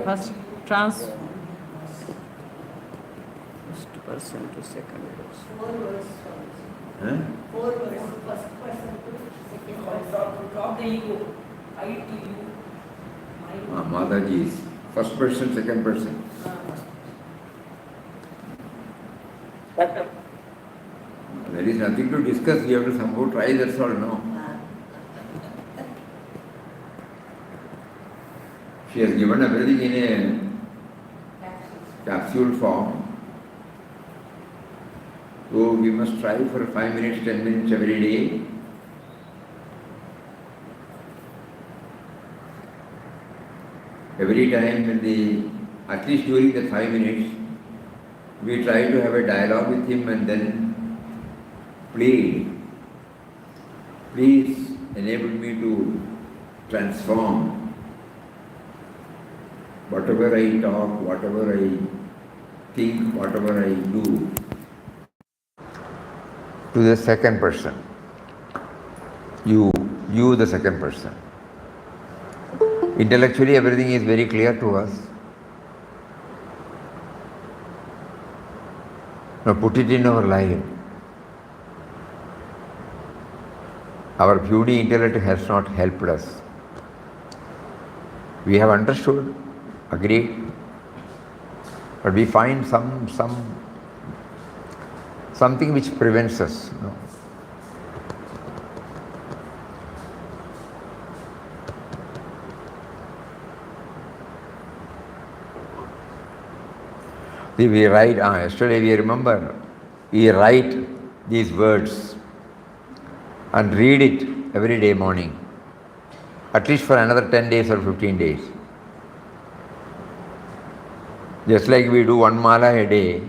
First trans. First person to second person. 4 words. 4 words. First person to second person. Drop the ego. I to you. Mataji is first person, second person. There is nothing to discuss. You have to somehow try, that's all, no? She has given everything in a capsule form. So we must try for 5 minutes, 10 minutes every day. Every time at least during the 5 minutes, we try to have a dialogue with him and then plead. Please enable me to transform whatever I talk, whatever I think, whatever I do, to the second person. You the second person. Intellectually everything is very clear to us. Now put it in our life. Our puny intellect has not helped us. We have understood, agreed, but we find something which prevents us. No? See, we write, yesterday we remember, we write these words and read it every day morning, at least for another 10 days or 15 days. Just like we do 1 mala a day,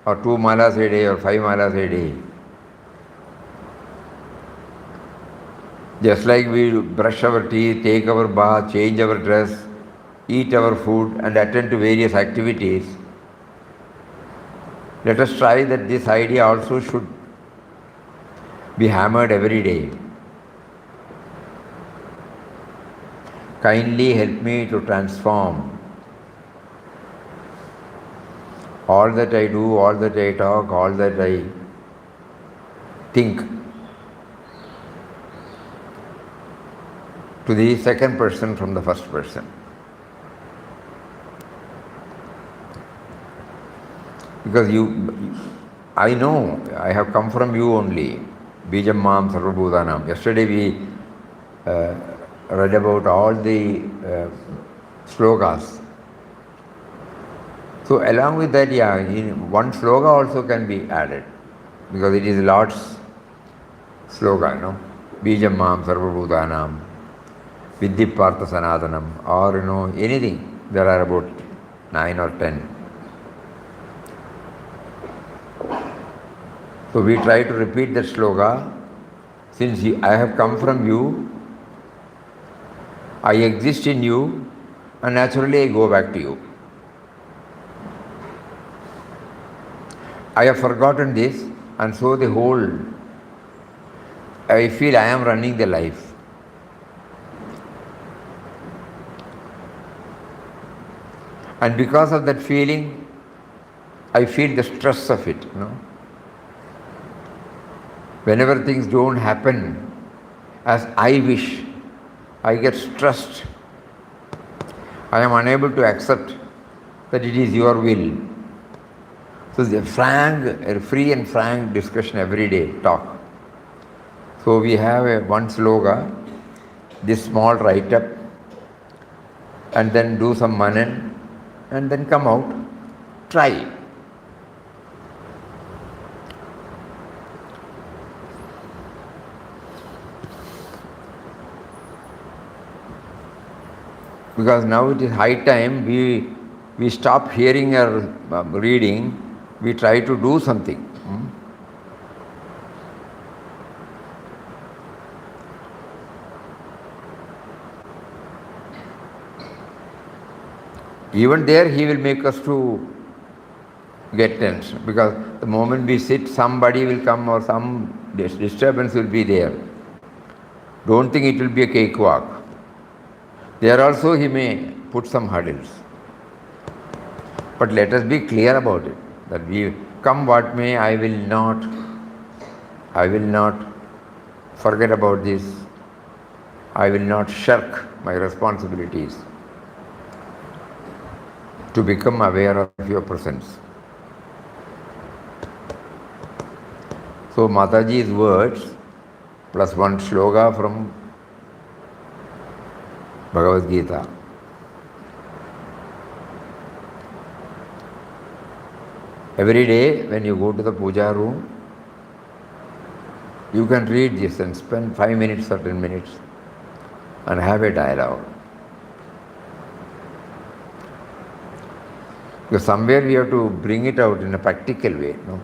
or 2 malas a day, or 5 malas a day. Just like we brush our teeth, take our bath, change our dress, eat our food, and attend to various activities, let us try that this idea also should be hammered every day. Kindly help me to transform all that I do, all that I talk, all that I think to the second person from the first person. Because I know, I have come from you only. Bijam Mam Sarvabhutanam. Yesterday we read about all the slokas. So along with that, one sloka also can be added, because it is Lord's sloka, no? Bijam Mam Sarvabhutanam, Vidhi Partha Sanatanam, or anything. There are about 9 or 10. So we try to repeat that sloka. Since I have come from you, I exist in you, and naturally I go back to you. I have forgotten this, and so I feel I am running the life. And because of that feeling, I feel the stress of it, Whenever things don't happen as I wish, I get stressed. I am unable to accept that it is your will. So the free and frank discussion every day, talk. So we have one sloga, this small write-up, and then do some manan, and then come out, try. Because now it is high time we stop hearing or reading, we try to do something. Even there he will make us to get tense, because the moment we sit, somebody will come or some disturbance will be there. Don't think it will be a cakewalk. There also he may put some hurdles. But let us be clear about it, that we come what may, I will not forget about this. I will not shirk my responsibilities to become aware of your presence. So Mataji's words plus one shloka from Bhagavad Gita. Every day when you go to the puja room, you can read this and spend 5 minutes or 10 minutes and have a dialogue. Because somewhere we have to bring it out in a practical way, no?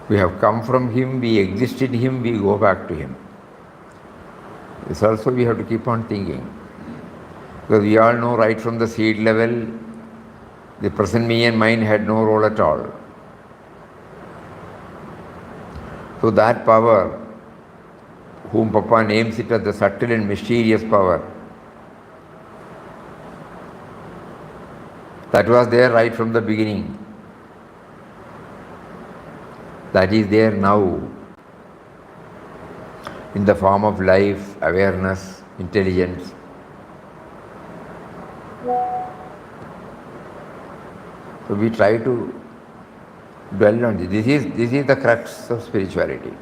We have come from Him, we exist in Him, we go back to Him. This also we have to keep on thinking. Because we all know right from the seed level, the present me and mind had no role at all. So that power, whom Papa names it as the subtle and mysterious power, that was there right from the beginning. That is there now in the form of life, awareness, intelligence. So we try to dwell on this. This is the crux of spirituality.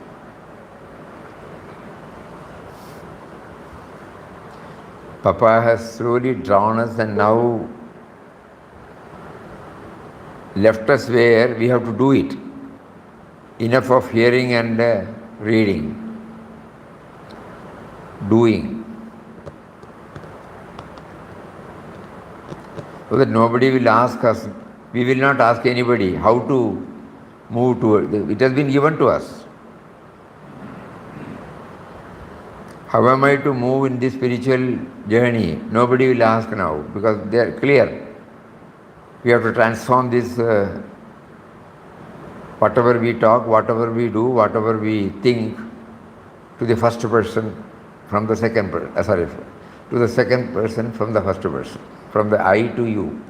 Papa has slowly drawn us and now left us where we have to do it. Enough of hearing and reading. Doing. So that nobody will ask us, we will not ask anybody how to move toward it. It has been given to us. How am I to move in this spiritual journey? Nobody will ask now because they are clear. We have to transform this whatever we talk, whatever we do, whatever we think, to the first person from the second person, to the second person from the first person, from the I to you.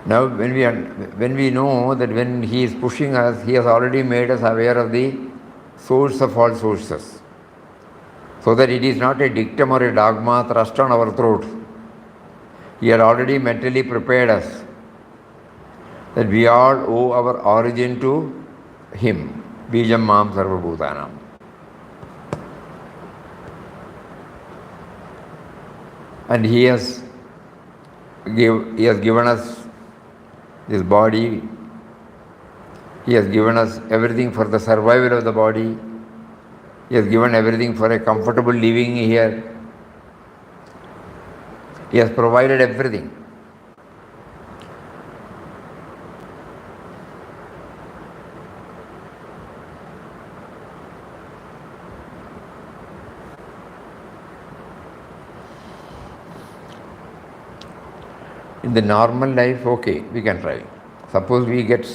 Now when we know that when He is pushing us, He has already made us aware of the source of all sources. So that it is not a dictum or a dogma thrust on our throat. He had already mentally prepared us that we all owe our origin to Him. Bijam Mam Sarva Bhutanam. And He has given us this body. He has given us everything for the survival of the body. He has given everything for a comfortable living here. He has provided everything. In the normal life, okay, we can try. Suppose we get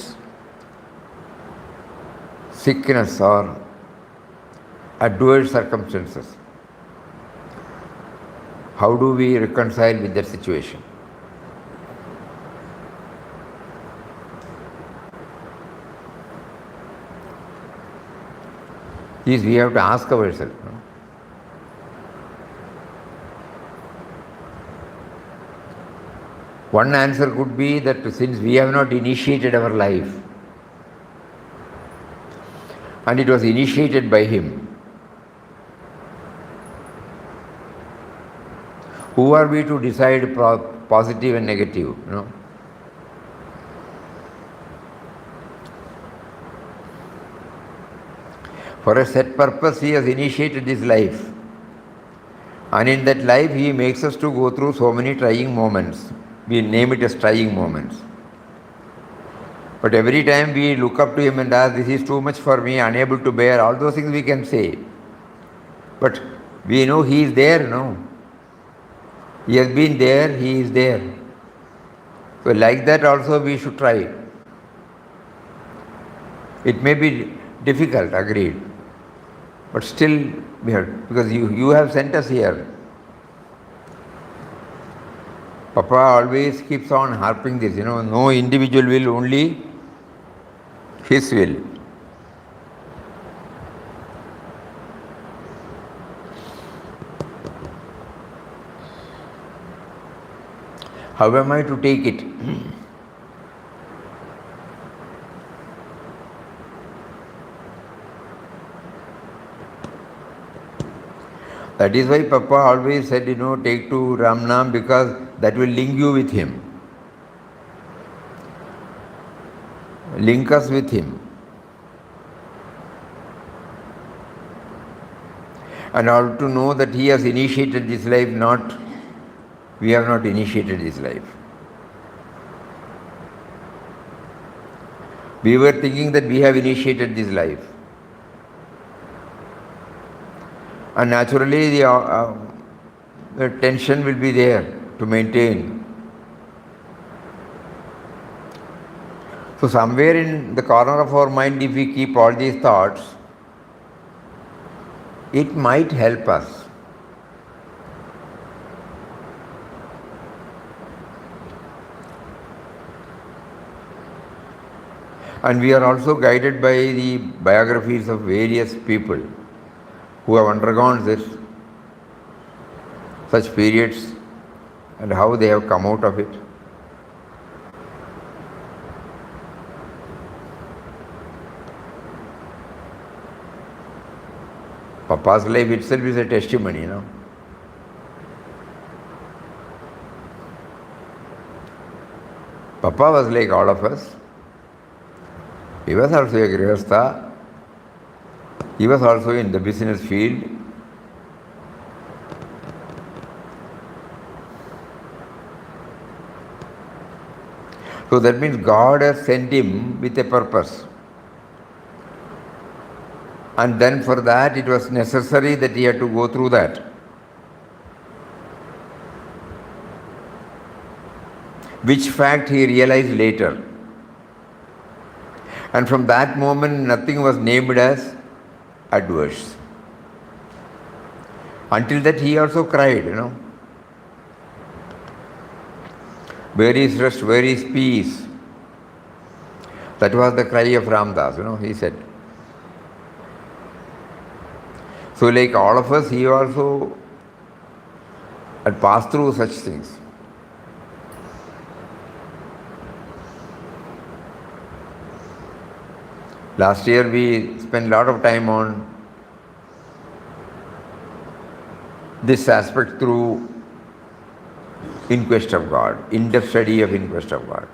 sickness or adverse circumstances. How do we reconcile with that situation? This we have to ask ourselves. No? One answer could be that since we have not initiated our life, and it was initiated by Him, who are we to decide positive and negative? No? For a set purpose, He has initiated this life. And in that life, He makes us to go through so many trying moments. We name it as trying moments. But every time we look up to him and ask, this is too much for me, unable to bear, all those things we can say. But we know he is there, no? He has been there, he is there. So like that also we should try. It may be difficult, agreed. But still we have, because you have sent us here. Papa always keeps on harping this, no individual will, only his will. How am I to take it? That is why Papa always said, take to Ram Nam, because that will link you with him. Link us with him. And all to know that he has initiated this life, we have not initiated this life. We were thinking that we have initiated this life. And naturally the tension will be there to maintain. So somewhere in the corner of our mind, if we keep all these thoughts, it might help us. And we are also guided by the biographies of various people who have undergone such periods and how they have come out of it. Papa's life itself is a testimony, Papa was like all of us. He was also a grihastha. He was also in the business field. So that means God has sent him with a purpose. And then for that it was necessary that he had to go through that. Which fact he realized later. And from that moment nothing was named as adverse. Until that he also cried, Where is rest, where is peace? That was the cry of Ramdas, he said. So like all of us, he also had passed through such things. Last year we spent a lot of time on this aspect through In Quest of God, in-depth study of In Quest of God.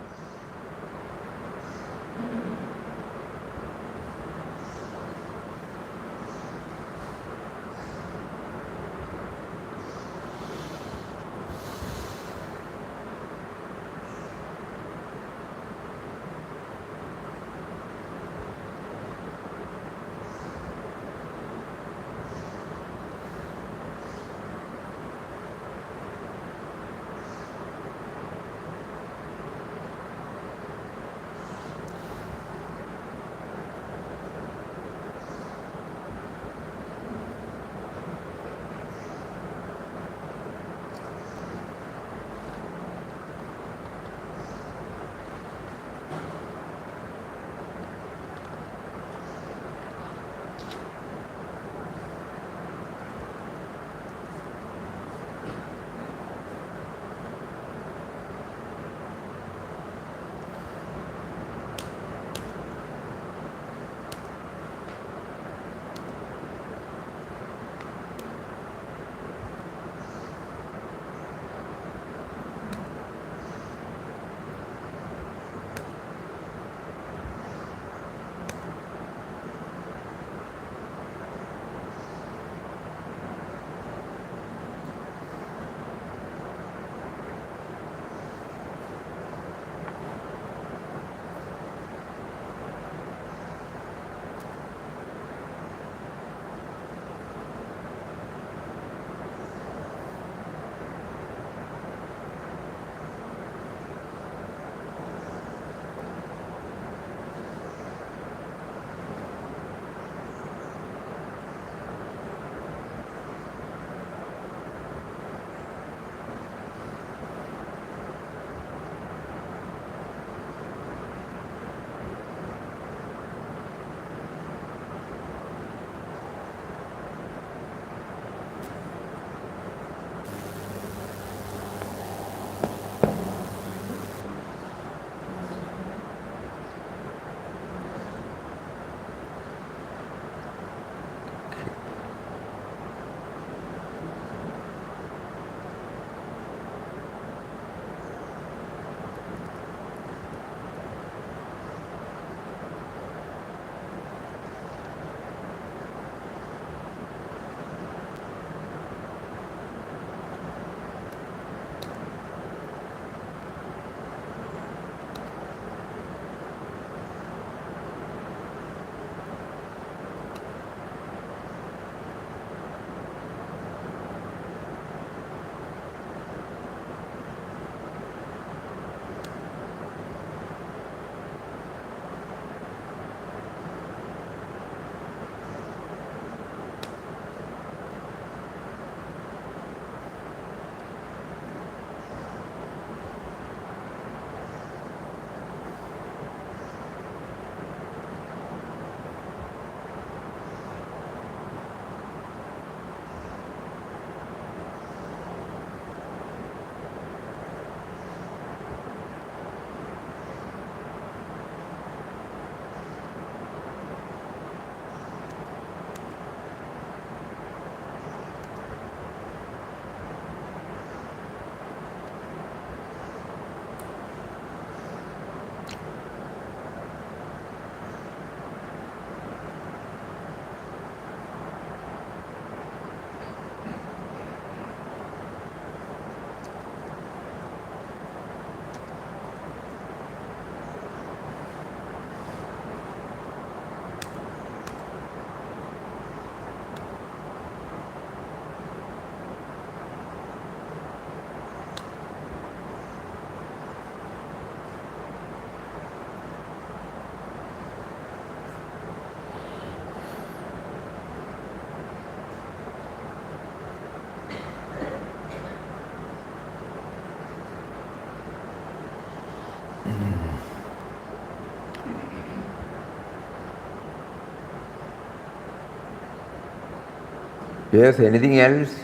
Yes, anything else?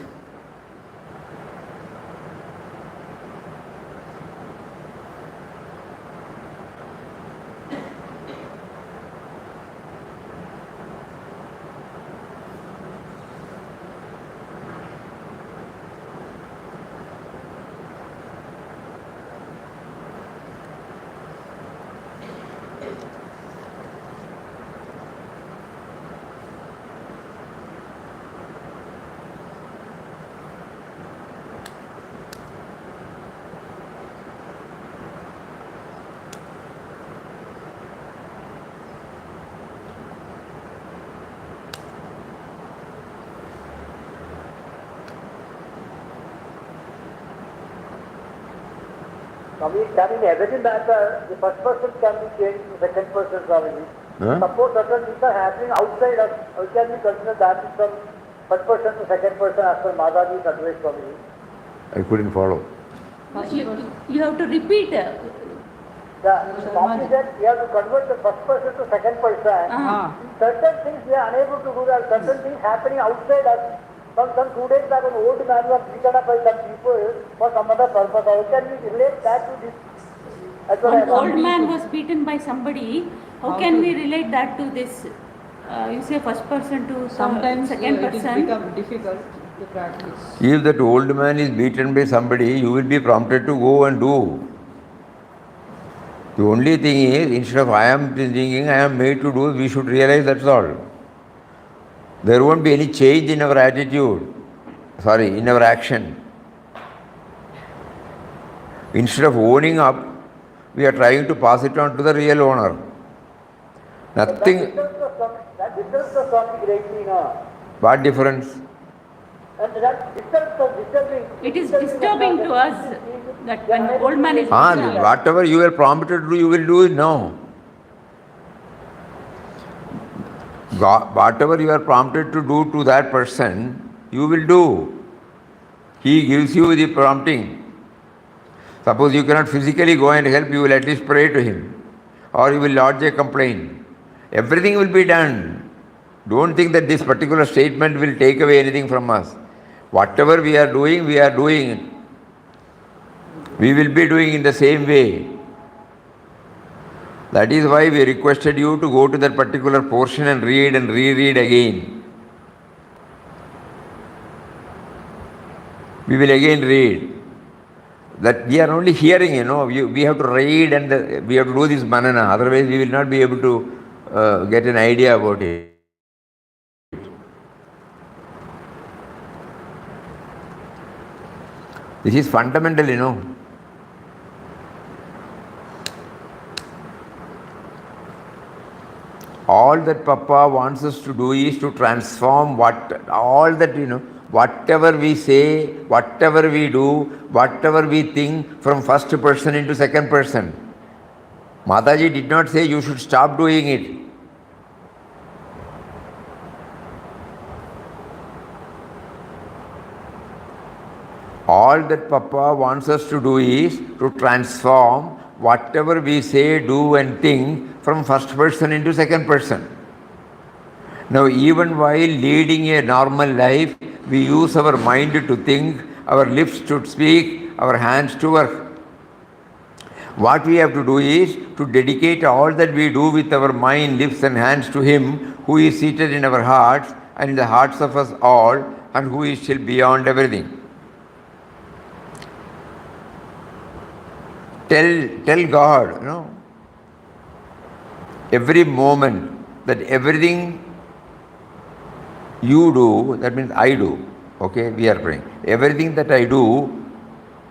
Can in every matter, the first person can be changed to second person probably. Huh? Suppose certain things are happening outside us, how can we consider that is from first person to second person as per Mataji's advice probably? I couldn't follow. You have to repeat. The point is that we have to convert the first person to second person. Certain things we are unable to do that. Certain things happening outside us. Some 2 days back, an old man was beaten up by some people for some other purpose. How can we relate that to this? That's what An old man was beaten by somebody. How can we relate that to this? You say first person to Sometimes second it person. becomes difficult to practice. If that old man is beaten by somebody, you will be prompted to go and do. The only thing is, instead of I am thinking, I am made to do, we should realize that's all. There won't be any change in our attitude, in our action. Instead of owning up, we are trying to pass it on to the real owner. Nothing. That disturbs Swami greatly, no? What difference? And that disturbing. It is disturbing to us that when the old man is beaten. Whatever you are prompted to do, you will do it now. Whatever you are prompted to do to that person, you will do. He gives you the prompting. Suppose you cannot physically go and help, you will at least pray to him. Or you will lodge a complaint. Everything will be done. Don't think that this particular statement will take away anything from us. Whatever we are doing, we are doing. We will be doing in the same way. That is why we requested you to go to that particular portion and read and reread again. We will again read. That we are only hearing, we have to read and we have to do this manana. Otherwise, we will not be able to get an idea about it. This is fundamental, All that Papa wants us to do is to transform whatever we say, whatever we do, whatever we think from first person into second person. Mataji did not say you should stop doing it. All that Papa wants us to do is to transform whatever we say, do and think from first person into second person. Now, even while leading a normal life, we use our mind to think, our lips to speak, our hands to work. What we have to do is to dedicate all that we do with our mind, lips and hands to Him who is seated in our hearts and in the hearts of us all and who is still beyond everything. Tell God, every moment that everything you do, that means I do. Okay, we are praying. Everything that I do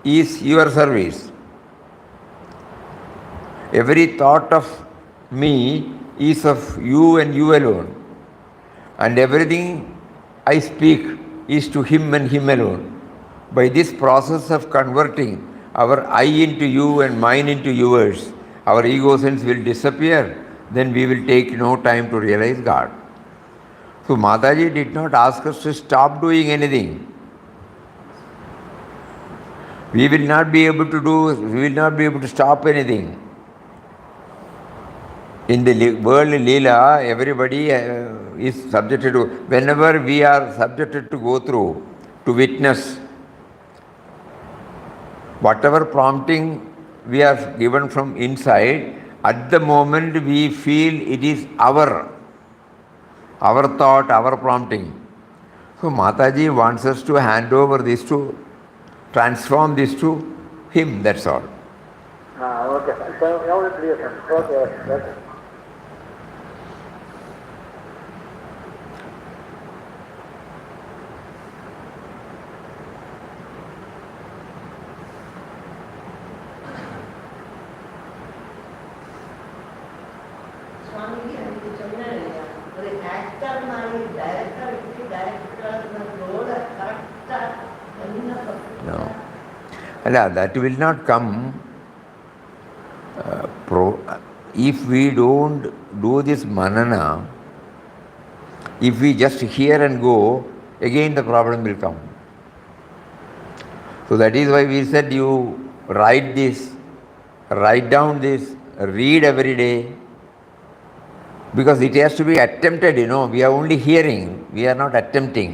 is your service. Every thought of me is of you and you alone. And everything I speak is to Him and Him alone. By this process of converting our I into you and mine into yours, our ego sense will disappear. Then we will take no time to realize God. So Mataji did not ask us to stop doing anything. We will not be able to stop anything. In the world Leela, everybody is subjected to, whenever we are subjected to go through, to witness, whatever prompting we are given from inside, at the moment we feel it is our thought, our prompting. So Mataji wants us to hand over this to, transform this to him, that's all. Okay. So now it's clear, sir. Okay. Swamiji ಅದಕ್ಕೆ ಚೆನ್ನಾಗಿ ஒரு actor மாதிரி director இப்படி director ரோட கரெக்டா No. That will not come if we don't do this manana. If we just hear and go, again the problem will come. So that is why we said you write this, write down this, read every day. Because it has to be attempted, we are only hearing, we are not attempting.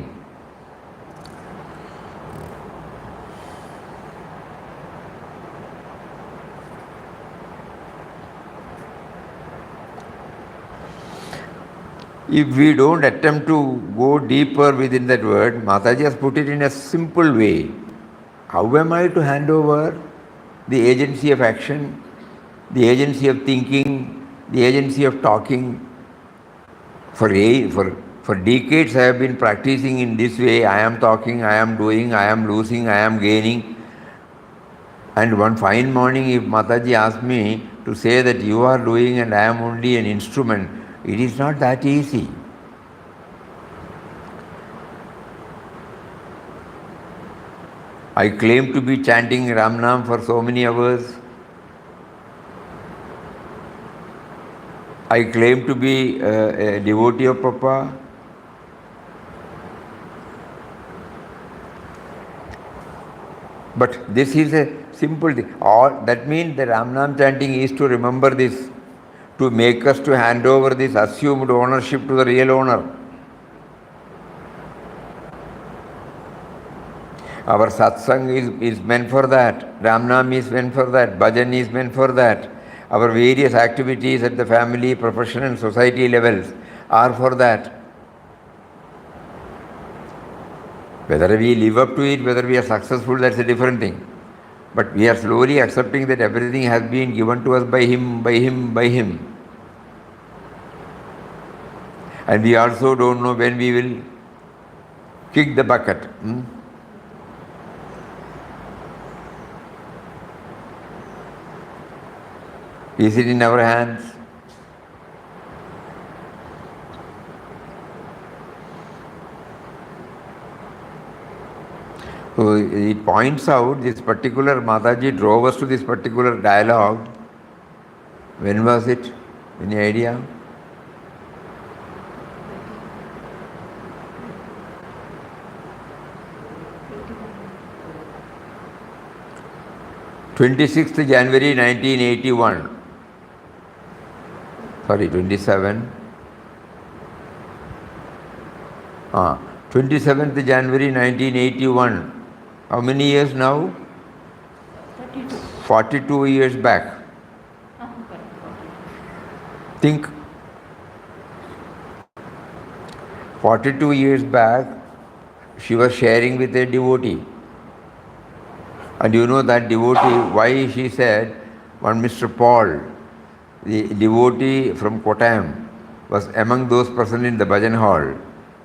If we don't attempt to go deeper within that word, Mataji has put it in a simple way. How am I to hand over the agency of action, the agency of thinking, the agency of talking? For decades I have been practicing in this way. I am talking, I am doing, I am losing, I am gaining. And one fine morning, if Mataji asked me to say that you are doing and I am only an instrument, it is not that easy. I claim to be chanting Ram Nam for so many hours. I claim to be a devotee of Papa. But this is a simple thing. That means the Ram Nam chanting is to remember this, to make us to hand over this assumed ownership to the real owner. Our satsang is meant for that. Ram Nam is meant for that. Bhajan is meant for that. Our various activities at the family, profession and society levels are for that. Whether we live up to it, whether we are successful, that's a different thing. But we are slowly accepting that everything has been given to us by Him, by Him, by Him. And we also don't know when we will kick the bucket. Is it in our hands? So it points out this particular, Mataji drove us to this particular dialogue. When was it? Any idea? January 1981. Sorry, 27th January 1981. How many years now? 32. 42 years back. Think. 42 years back, she was sharing with a devotee. And you know that devotee, why she said, one Mr. Paul, the devotee from Kottayam, was among those present in the bhajan hall.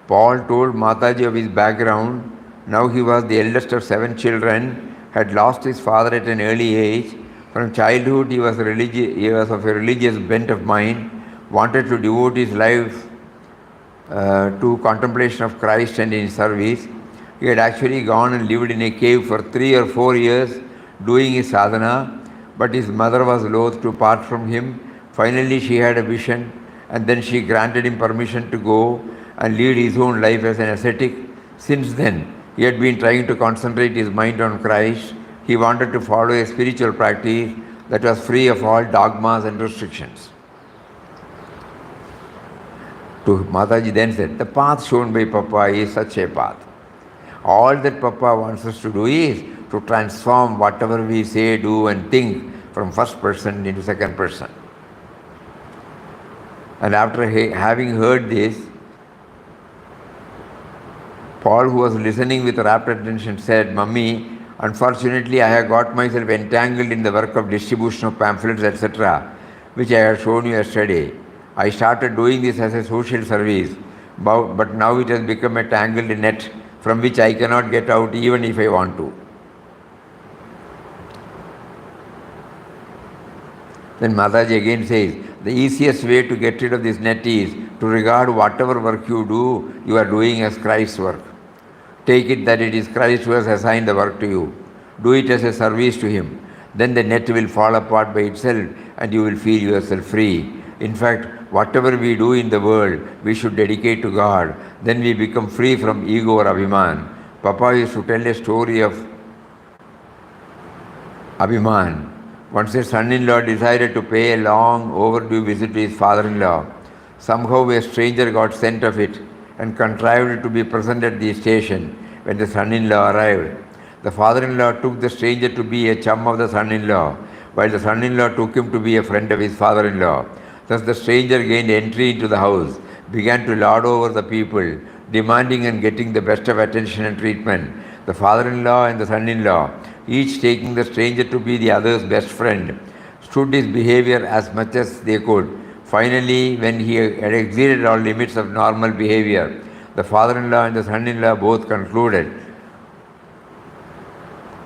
Paul told Mataji of his background. Now he was the eldest of 7 children, had lost his father at an early age. From childhood he was of a religious bent of mind, wanted to devote his life to contemplation of Christ and in service. He had actually gone and lived in a cave for 3 or 4 years doing his sadhana, but his mother was loath to part from him. Finally she had a vision, and then she granted him permission to go and lead his own life as an ascetic. Since then, he had been trying to concentrate his mind on Christ. He wanted to follow a spiritual practice that was free of all dogmas and restrictions. To Mataji then said, the path shown by Papa is such a path. All that Papa wants us to do is to transform whatever we say, do and think from first person into second person. And after having heard this, Paul, who was listening with rapt attention, said, Mummy, unfortunately I have got myself entangled in the work of distribution of pamphlets, etc., which I had shown you yesterday. I started doing this as a social service, but now it has become a tangled net from which I cannot get out even if I want to. Then Mataji again says, the easiest way to get rid of this net is to regard whatever work you do, you are doing as Christ's work. Take it that it is Christ who has assigned the work to you. Do it as a service to Him. Then the net will fall apart by itself and you will feel yourself free. In fact, whatever we do in the world, we should dedicate to God. Then we become free from ego or Abhiman. Papa used to tell a story of Abhiman. Once his son-in-law decided to pay a long overdue visit to his father-in-law. Somehow a stranger got scent of it and contrived to be present at the station when the son-in-law arrived. The father-in-law took the stranger to be a chum of the son-in-law, while the son-in-law took him to be a friend of his father-in-law. Thus the stranger gained entry into the house, began to lord over the people, demanding and getting the best of attention and treatment. The father-in-law and the son-in-law, each taking the stranger to be the other's best friend, stood his behavior as much as they could. Finally, when he had exceeded all limits of normal behavior, the father-in-law and the son-in-law both concluded.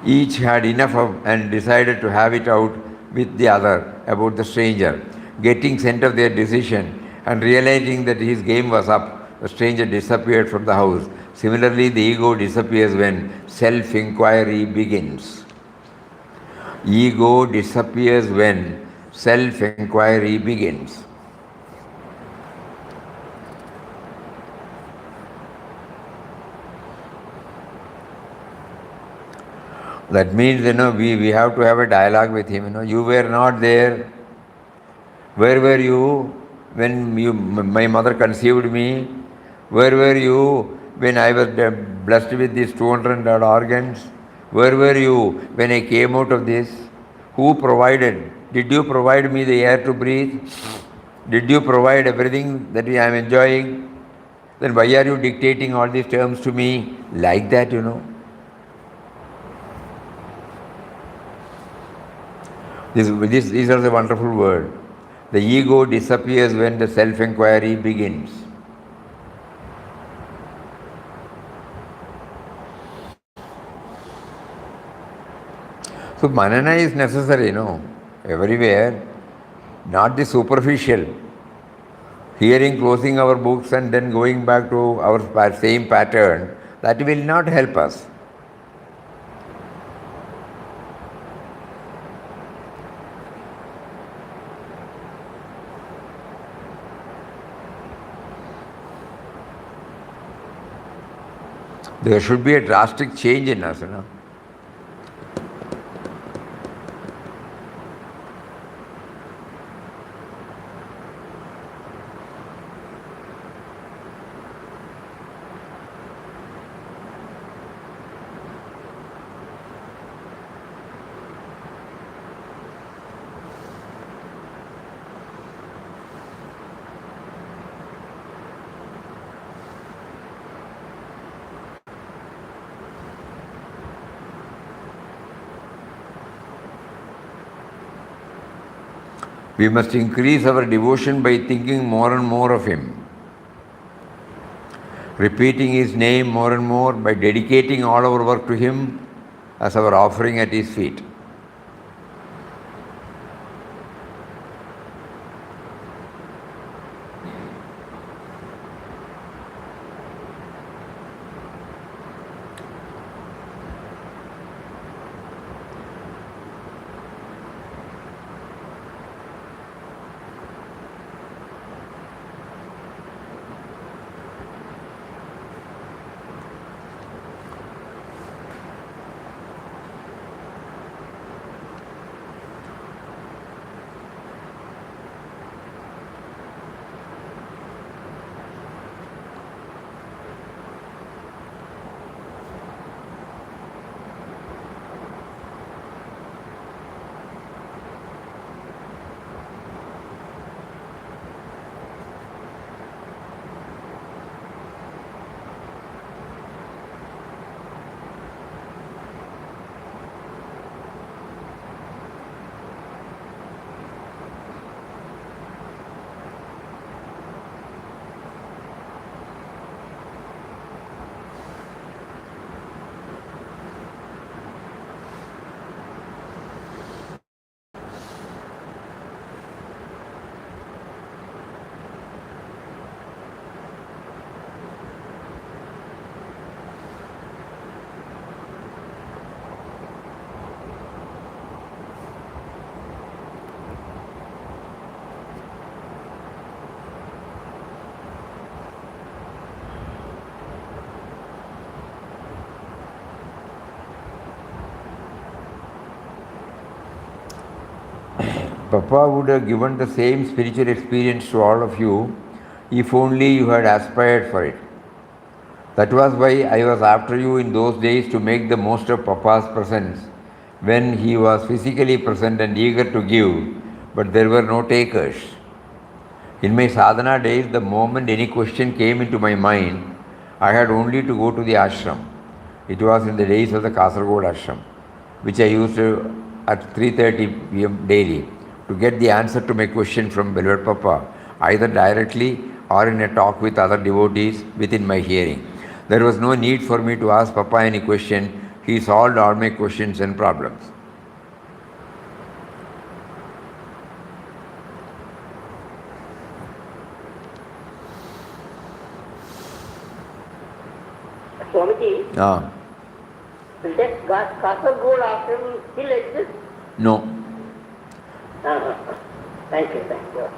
Each had enough of and decided to have it out with the other about the stranger. Getting scent of their decision and realizing that his game was up, the stranger disappeared from the house. Similarly, the ego disappears when self-inquiry begins. Ego disappears when self-inquiry begins. That means, we have to have a dialogue with him. You were not there. Where were you when my mother conceived me? Where were you when I was blessed with these 200 odd organs? Where were you when I came out of this? Who provided? Did you provide me the air to breathe? Did you provide everything that I am enjoying? Then why are you dictating all these terms to me like that, These are the wonderful words. The ego disappears when the self-inquiry begins. So manana is necessary, everywhere, not the superficial. Hearing, closing our books and then going back to our same pattern, that will not help us. There should be a drastic change in us, We must increase our devotion by thinking more and more of Him, repeating His name more and more, by dedicating all our work to Him as our offering at His feet. Papa would have given the same spiritual experience to all of you if only you had aspired for it. That was why I was after you in those days to make the most of Papa's presence when he was physically present and eager to give, but there were no takers. In my sadhana days, the moment any question came into my mind, I had only to go to the ashram. It was in the days of the Kasaragod ashram, which I used to at 3:30 p.m. daily to get the answer to my question from Beloved Papa, either directly or in a talk with other devotees within my hearing. There was no need for me to ask Papa any question. He solved all my questions and problems. Swamiji, Ah, that Kasaragod ashram still exists? no. Thank you, thank you.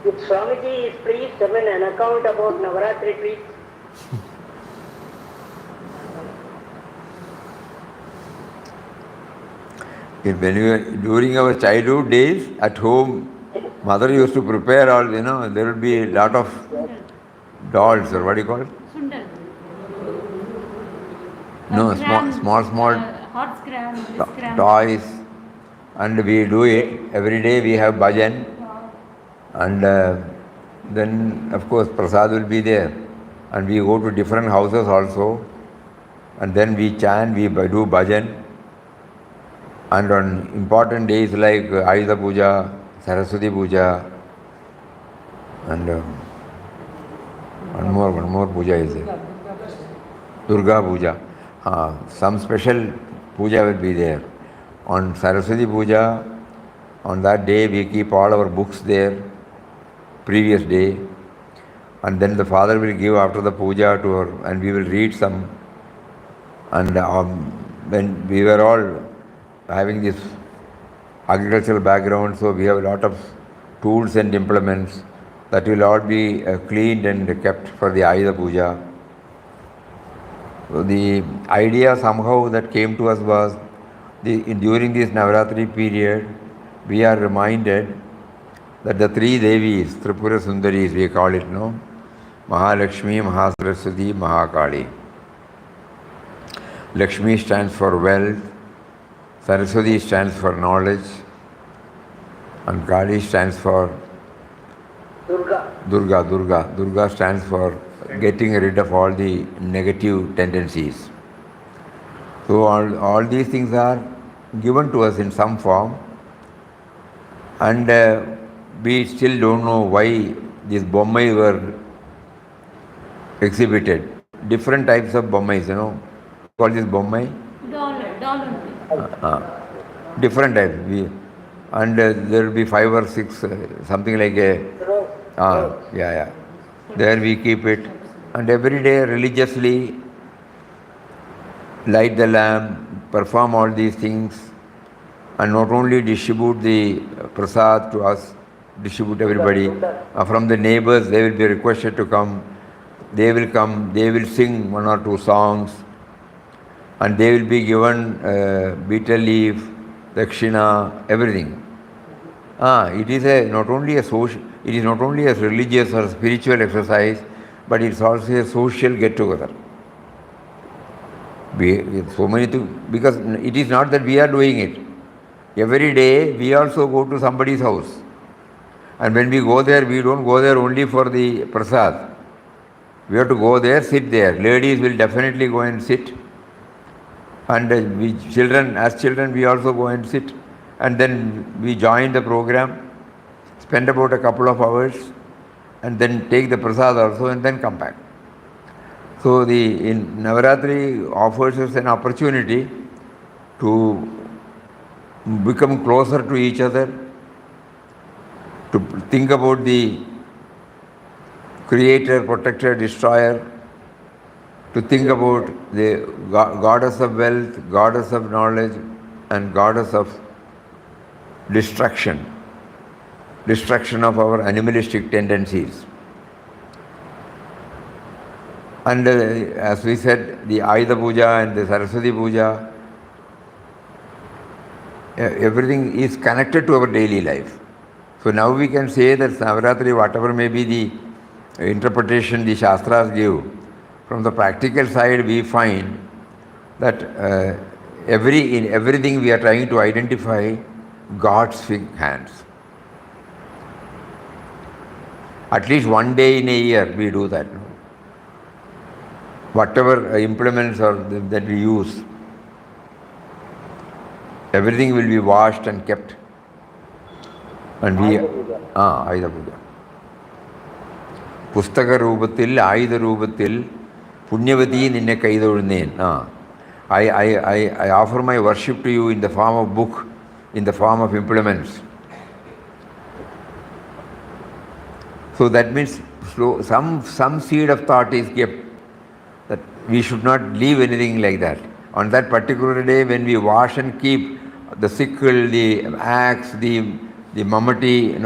If Swamiji is please submit an account about Navaratri, please. When we were, during our childhood days at home, mother used to prepare all, there would be a lot of dolls, or what do you call it? Sundal. No, small Horse gram, this gram. toys, and we do it. Every day we have bhajan, and then of course prasad will be there, and we go to different houses also, and then we chant, we do bhajan. And on important days like Ayudha Puja, Saraswati Puja, and one more puja is there. Durga Puja. Some special puja will be there. On Saraswati Puja, on that day we keep all our books there, previous day, and then the father will give after the puja to her, and we will read some. And when we were all having this agricultural background, so we have a lot of tools and implements that will all be cleaned and kept for the Ayudha Puja. So the idea somehow that came to us was during this Navaratri period, we are reminded that the three Devis, Tripura Sundaris, we call it, no? Mahalakshmi, Mahasaraswati, Mahakali. Lakshmi stands for wealth, Saraswati stands for knowledge, and Kali stands for Durga. Durga stands for getting rid of all the negative tendencies. So all these things are given to us in some form, and we still don't know why these bommai were exhibited. Different types of bommais, Call this bommai? Doll. Different types. And there will be 5 or 6, something like a. Yeah. There we keep it. and every day religiously light the lamp, perform all these things, and not only distribute the prasad to us, distribute everybody. From the neighbors, they will be requested to come. They will come, they will sing 1 or 2 songs, and they will be given betel leaf, dakshina, everything. It is not only a religious or spiritual exercise, but it's also a social get-together. So many things, because it is not that we are doing it. Every day we also go to somebody's house, and when we go there, we don't go there only for the prasad. We have to go there, sit there. Ladies will definitely go and sit, and as children, we also go and sit, and then we join the program, spend about a couple of hours, and then take the prasad also, and then come back. So in Navaratri offers us an opportunity to become closer to each other, to think about the creator, protector, destroyer, to think about the goddess of wealth, goddess of knowledge, and goddess of destruction of our animalistic tendencies. And as we said, the Ayudha Puja and the Saraswati Puja, everything is connected to our daily life. So now we can say that Navaratri, whatever may be the interpretation the Shastras give, from the practical side we find that in everything we are trying to identify God's hands. At least one day in a year we do that. Whatever implements that we use, everything will be washed and kept. And we Ayudha Puja. Pustaka Rupatil, Ayudha Rupatil, Punyavati ninne kaidolunnen. I offer my worship to you in the form of book, in the form of implements. So that means some seed of thought is kept, that we should not leave anything like that. On that particular day, when we wash and keep the sickle, the axe, the mamati,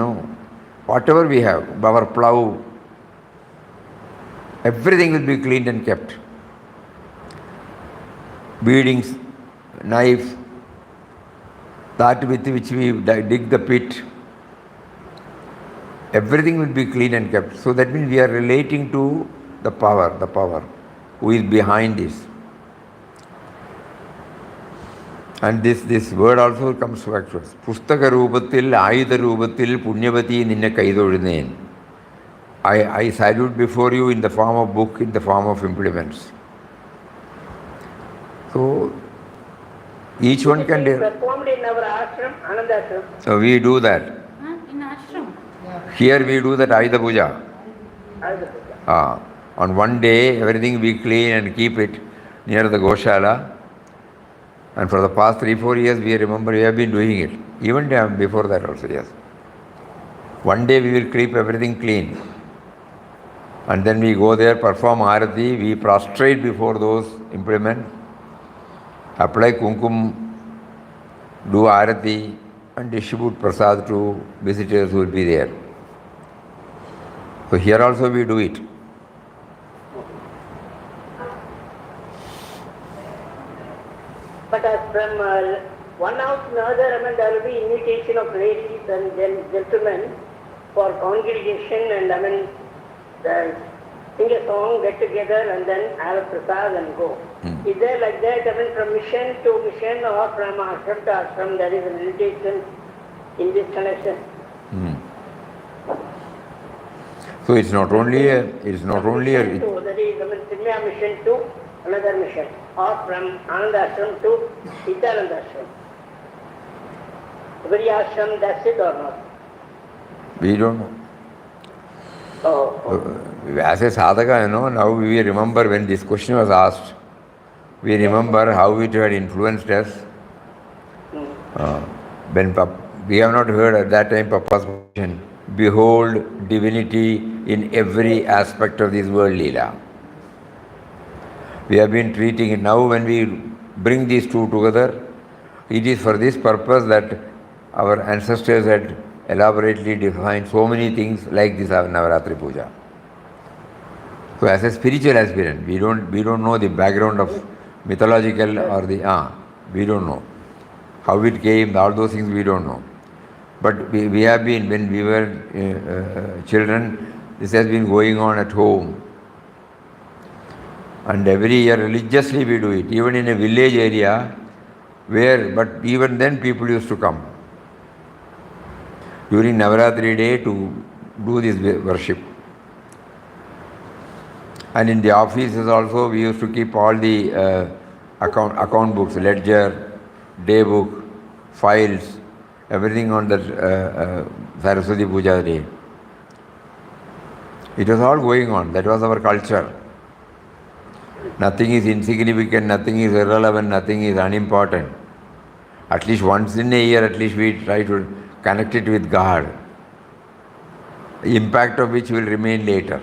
whatever we have, our plough, everything will be cleaned and kept. Beadings, knife, that with which we dig the pit, everything will be clean and kept. So that means we are relating to the power who is behind this. And this word also comes back to us. Pustaka Rupatil, Ayudha Rupatil, Punyavati ninne kaidolunnen. I salute before you in the form of book, in the form of implements. So each one can do. Performed in our ashram, Anandashram. So we do that. In ashram. Here we do that Ayudha Puja. Ayudha Puja. On one day, everything we clean and keep it near the Goshala. And for the past 3-4 years, we have been doing it. Even before that also, yes. One day we will keep everything clean. And then we go there, perform Arati, we prostrate before those implements, apply kumkum, do Arati, and distribute prasad to visitors who will be there. So here also we do it. But as from one house to another, there will be invitation of ladies and gentlemen for congregation, and sing a song, get together, and then have a prasad and go. Is there like that? From mission to mission or from ashram to ashram, there is an invitation in this connection. So it's not only a. That is, Chinmaya mission to another mission, or from Anandashram to Nityanandashram. Every ashram does it or not? We don't know. As a sadhaka, now we remember when this question was asked, we remember how it had influenced us. When we have not heard at that time Papa's question, behold divinity in every aspect of this world, Leela. We have been treating it. Now when we bring these two together, it is for this purpose that our ancestors had elaborately defined so many things like this Navaratri Puja. So as a spiritual aspirant, we don't know the background of mythological or we don't know how it came, all those things we don't know. But we have been, when we were children, this has been going on at home. And every year religiously we do it, even in a village area but even then people used to come during Navaratri day to do this worship. And in the offices also we used to keep all the account books, ledger, day book, files, everything on that Saraswati Puja day. It was all going on. That was our culture. Nothing is insignificant, nothing is irrelevant, nothing is unimportant. At least once in a year, at least we try to connect it with God, the impact of which will remain later.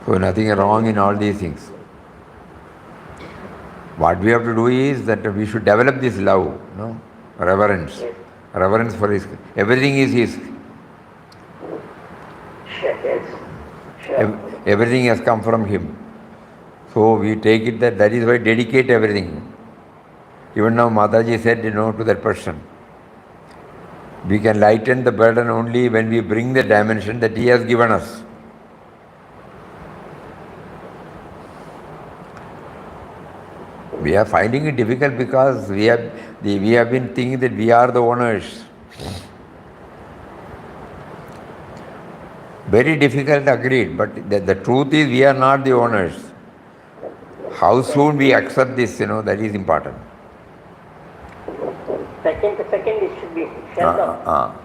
So nothing wrong in all these things. What we have to do is that we should develop this love, reverence. Reverence for His. Everything is His. Everything has come from Him. So we take it that is why dedicate everything. Even now Mataji said, to that person. We can lighten the burden only when we bring the dimension that He has given us. We are finding it difficult because we have been thinking that we are the owners. Very difficult, agreed, but the truth is we are not the owners. How soon we accept this, that is important. Second, it should be shut down.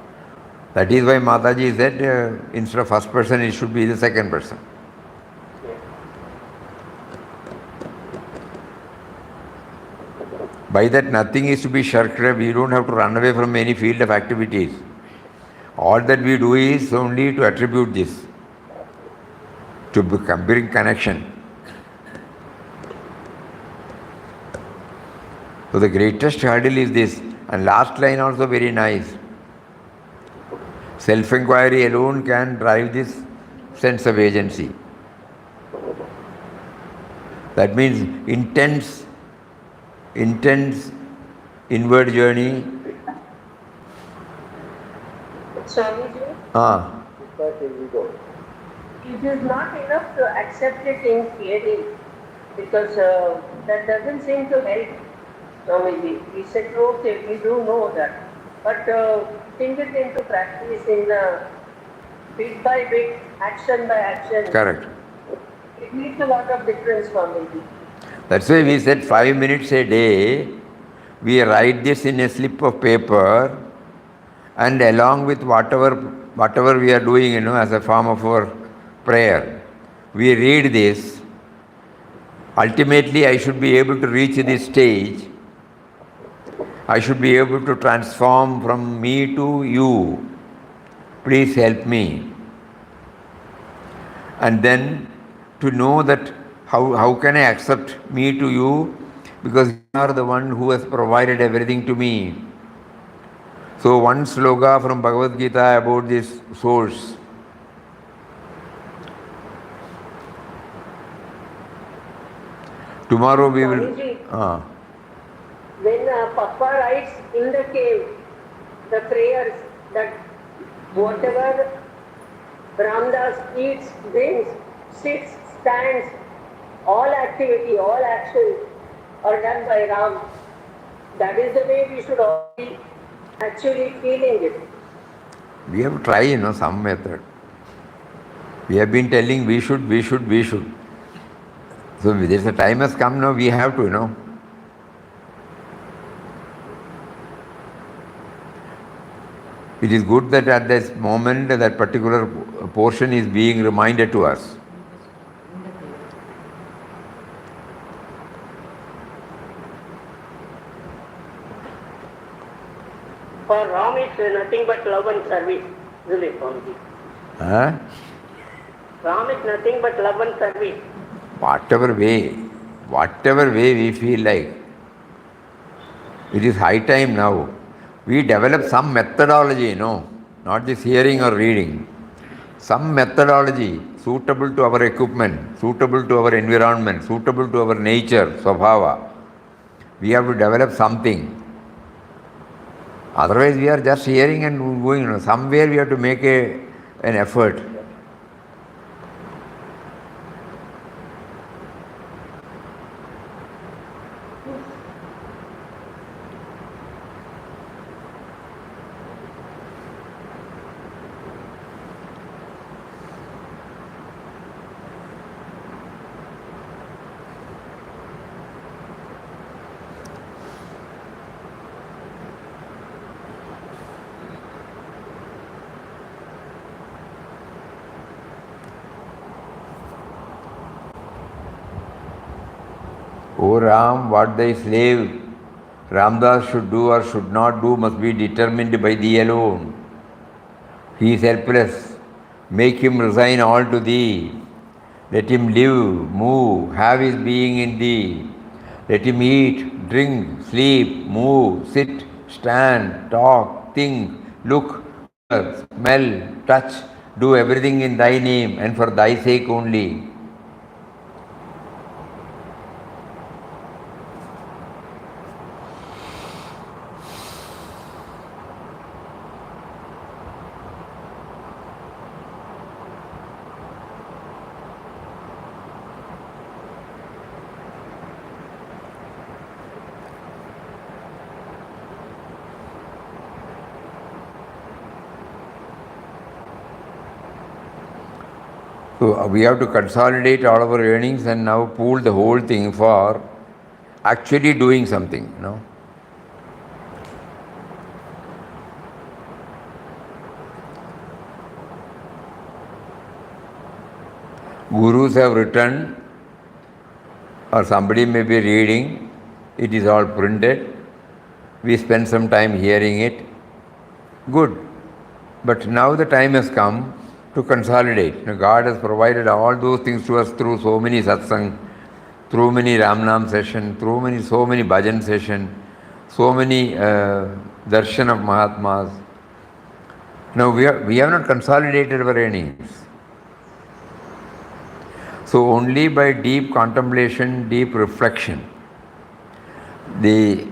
That is why Mataji said instead of first person, it should be the second person. By that, nothing is to be shirked. We don't have to run away from any field of activities. All that we do is only to attribute this, to bring connection. So the greatest hurdle is this. And last line also very nice. Self-inquiry alone can drive this sense of agency. That means intense inward journey. Swamiji? It is not enough to accept it in theory because that doesn't seem to help. Swamiji, we said, okay, we do know that. But think it into practice in bit by bit, action by action. Correct. It makes a lot of difference, Swamiji. That's why we said 5 minutes a day, we write this in a slip of paper, and along with whatever we are doing, as a form of our prayer, we read this. Ultimately, I should be able to reach this stage. I should be able to transform from me to you. Please help me. And then to know that how can I accept me to you? Because you are the one who has provided everything to me. So one sloka from Bhagavad Gita about this source. Tomorrow we will... When Papa writes in the cave, the prayers that whatever Ramdas eats, drinks, sits, stands, all activity, all actions are done by Ram. That is the way we should all be actually feeling it. We have to try, some method. We have been telling we should. So there's a time has come now, we have to, It is good that at this moment that particular portion is being reminded to us. For Ram it's nothing but love and service, isn't it, Swamiji? Huh? Ram is nothing but love and service. whatever way we feel like, it is high time now. We develop some methodology, not just hearing or reading. Some methodology suitable to our equipment, suitable to our environment, suitable to our nature, swabhava. We have to develop something. Otherwise, we are just hearing and going. Somewhere we have to make an effort. O Ram, what thy slave Ramdas should do or should not do must be determined by thee alone. He is helpless. Make him resign all to thee. Let him live, move, have his being in thee. Let him eat, drink, sleep, move, sit, stand, talk, think, look, smell, touch, do everything in thy name and for thy sake only. So we have to consolidate all our earnings and now pool the whole thing for actually doing something, Gurus have written, or somebody may be reading, it is all printed, we spend some time hearing it, good. But now the time has come to consolidate. God has provided all those things to us through so many satsang, through many Ramnam session, through so many bhajan session, so many darshan of Mahatmas. Now we have not consolidated our earnings. So only by deep contemplation, deep reflection, the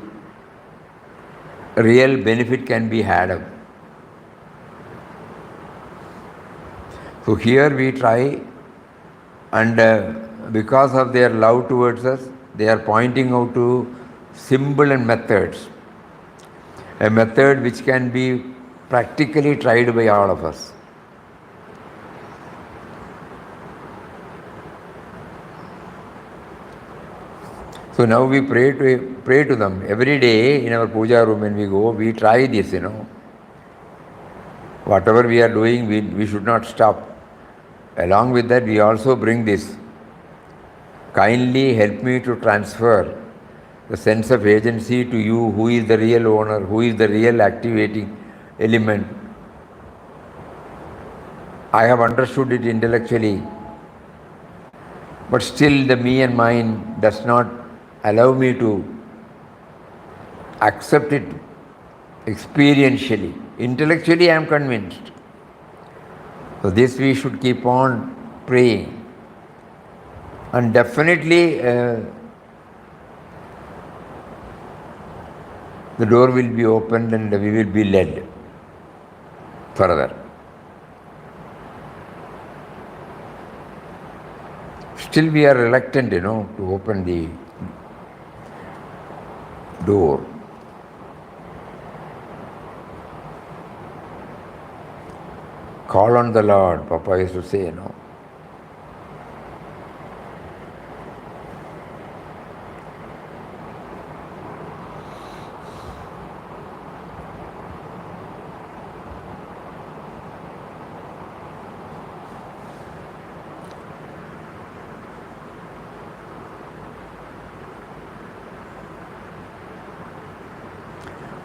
real benefit can be had of. So here we try, and because of their love towards us, they are pointing out to symbol and methods. A method which can be practically tried by all of us. So now we pray to them. Every day in our puja room when we go, we try this, Whatever we are doing, we should not stop. Along with that, we also bring this. Kindly help me to transfer the sense of agency to you, who is the real owner, who is the real activating element. I have understood it intellectually, but still the me and mine does not allow me to accept it experientially. Intellectually I am convinced. So this we should keep on praying. And definitely the door will be opened and we will be led further. Still we are reluctant, to open the door. Call on the Lord, Papa used to say,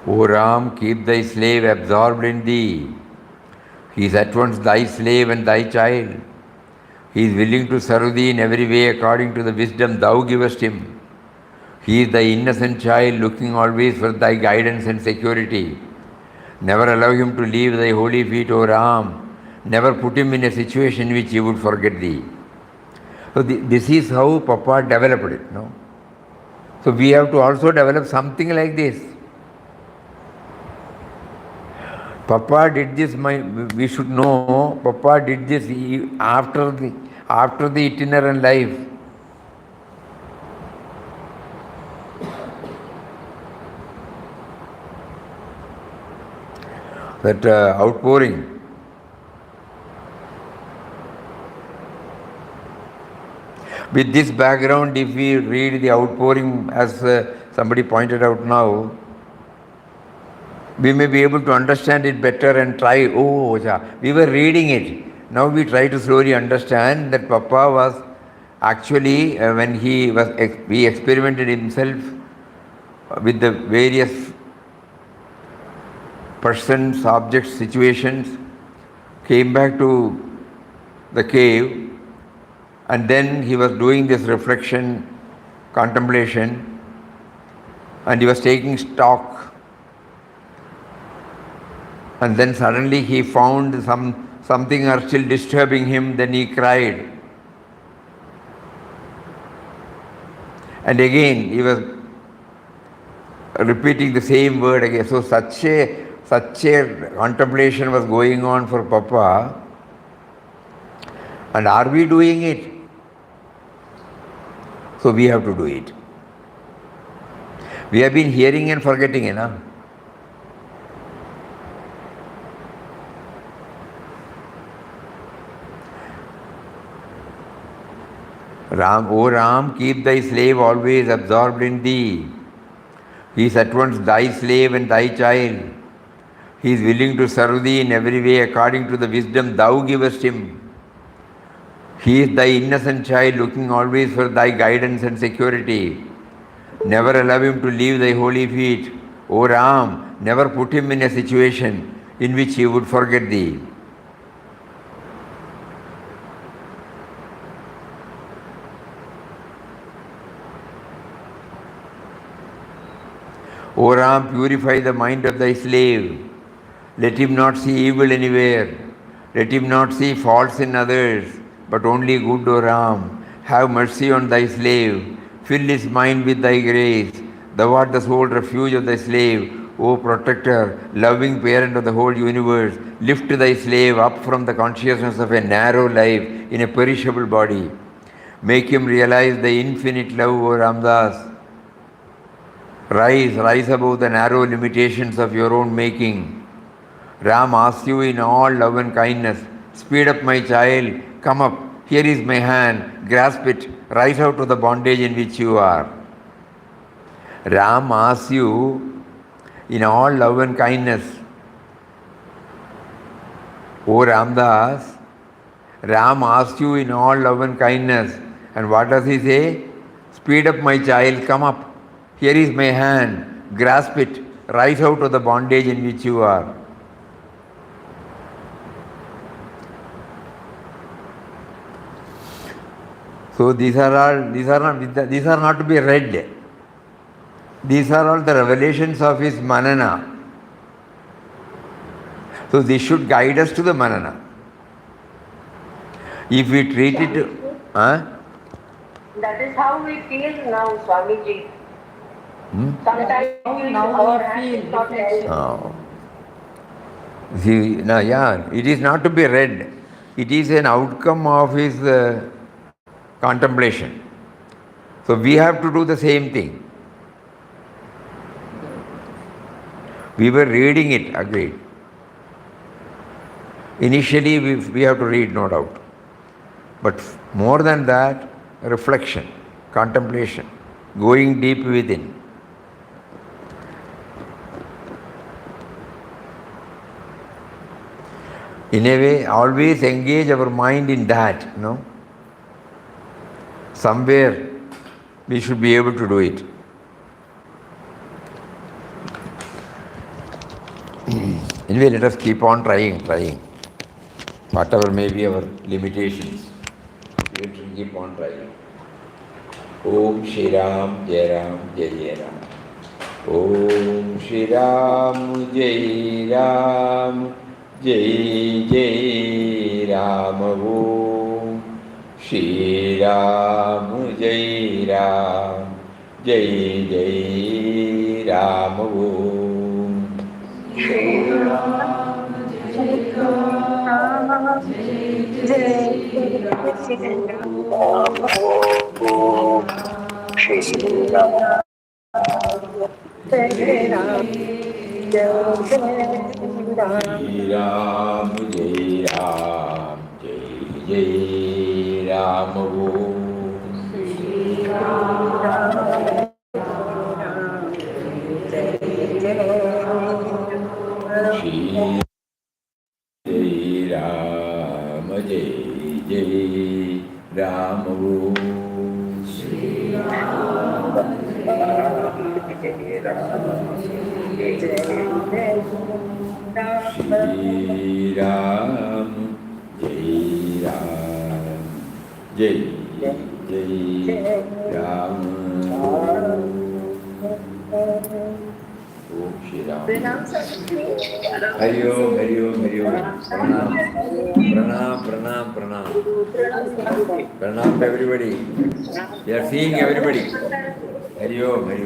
O Ram, keep thy slave absorbed in thee. He is at once thy slave and thy child. He is willing to serve thee in every way according to the wisdom thou givest him. He is thy innocent child, looking always for thy guidance and security. Never allow him to leave thy holy feet, O Ram. Never put him in a situation in which he would forget thee. So this is how Papa developed it. No? So we have to also develop something like this. Papa did this, we should know, Papa did this after the itinerant life. That outpouring. With this background, if we read the outpouring as somebody pointed out now, we may be able to understand it better and try, we were reading it. Now we try to slowly understand that Papa was actually, when he experimented himself with the various persons, objects, situations, came back to the cave, and then he was doing this reflection, contemplation, and he was taking stock. And then suddenly he found something are still disturbing him, then he cried. And again he was repeating the same word again. So such a contemplation was going on for Papa. And are we doing it? So we have to do it. We have been hearing and forgetting, Ram, O Ram, keep thy slave always absorbed in thee. He is at once thy slave and thy child. He is willing to serve thee in every way according to the wisdom thou givest him. He is thy innocent child, looking always for thy guidance and security. Never allow him to leave thy holy feet. O Ram, never put him in a situation in which he would forget thee. O Ram, purify the mind of thy slave. Let him not see evil anywhere. Let him not see faults in others, but only good, O Ram. Have mercy on thy slave. Fill his mind with thy grace. Thou art the sole refuge of thy slave. O protector, loving parent of the whole universe, lift thy slave up from the consciousness of a narrow life in a perishable body. Make him realize the infinite love, O Ramdas. Rise above the narrow limitations of your own making. Ram asks you in all love and kindness, speed up, my child, come up, here is my hand, grasp it, rise out of the bondage in which you are. Ram asks you in all love and kindness. O Ramdas, Ram asks you in all love and kindness. And what does he say? Speed up, my child, come up. Here is my hand, grasp it, rise out of the bondage in which you are. So these are not to be read. These are all the revelations of his manana. So this should guide us to the manana. If we treat it, That is how we feel now, Swamiji. Sometimes Now our we hand feel is not reflection. held. it is not to be read. It is an outcome of his contemplation. So we have to do the same thing. We were reading it, agreed. Initially we have to read, no doubt. But more than that, reflection, contemplation, going deep within. In a way, always engage our mind in that, Somewhere we should be able to do it. Anyway, let us keep on trying, whatever may be our limitations. You should keep on trying. Om Shri Ram, Jai Ram, Jai Jai Ram. Om Shri Ram, Jai Ram, Jai Jai Ram. Om Shri Ram, Jai Ram, Jai Jai Ram. Om Shri Ram, Jai Ram, Shri Ram, Jai Ram, Jai Ram, Jai Ram, Jai Jai Ram. Om Shri Ram, Shri Jai Ram, Jai Jai Ram. Om Shri Ram, Shri Ram, Jai Ram, Jai Jai Ram. Om Shri Ram. Hari Om, Hari Om, Hari Om. Pranam, Pranam, Pranam, Pranam. Pranam to everybody. We are seeing everybody. Hari Om, Hari Om.